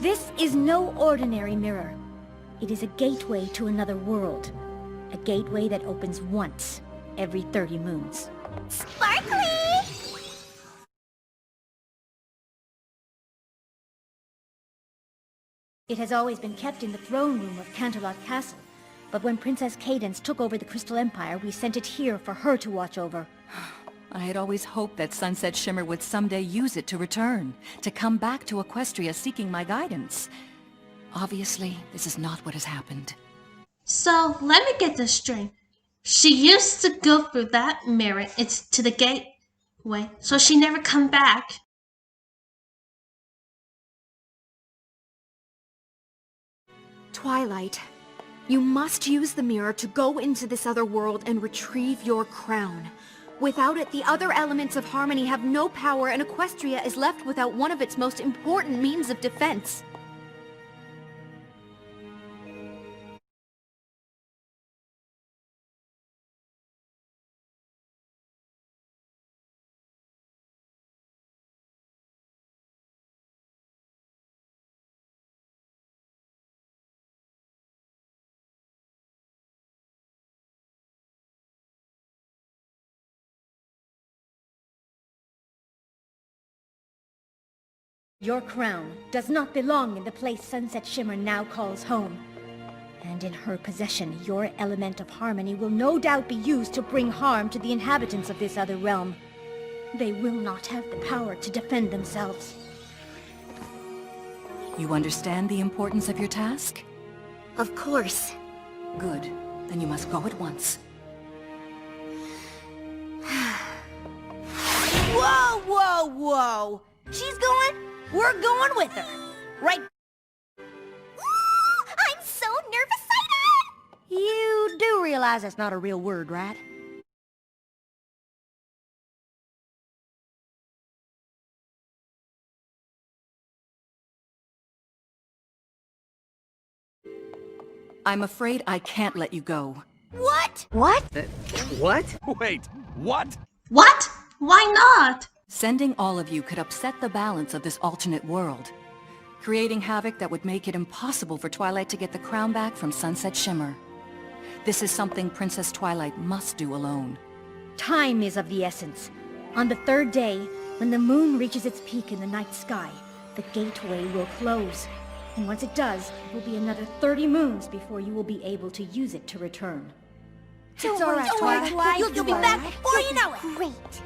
This is no ordinary mirror. It is a gateway to another world. A gateway that opens once every 30 moons. Sparkly! It has always been kept in the throne room of Canterlot Castle, but when Princess Cadance took over the Crystal Empire, we sent it here for her to watch over. I had always hoped that Sunset Shimmer would someday use it to return, to come back to Equestria seeking my guidance. Obviously, this is not what has happened. So, let me get this straight. She used to go through that mirror, it's to the gateway, so she never come back. Twilight, you must use the mirror to go into this other world and retrieve your crown. Without it, the other elements of harmony have no power, and Equestria is left without one of its most important means of defense. Your crown does not belong in the place Sunset Shimmer now calls home. And in her possession, your element of harmony will no doubt be used to bring harm to the inhabitants of this other realm. They will not have the power to defend themselves. You understand the importance of your task? Of course. Good. Then you must go at once. Whoa, whoa, whoa! She's going, we're going with her. Right? I'm so nervous-sighted! You do realize that's not a real word, right? I'm afraid I can't let you go. What? What? What? Wait, what? What? Why not? Sending all of you could upset the balance of this alternate world, creating havoc that would make it impossible for Twilight to get the crown back from Sunset Shimmer. This is something Princess Twilight must do alone. Time is of the essence. On the third day, when the moon reaches its peak in the night sky, the gateway will close. And once it does, it will be another 30 moons before you will be able to use it to return. It's all right, Twilight. You'll be back before you know it. Great.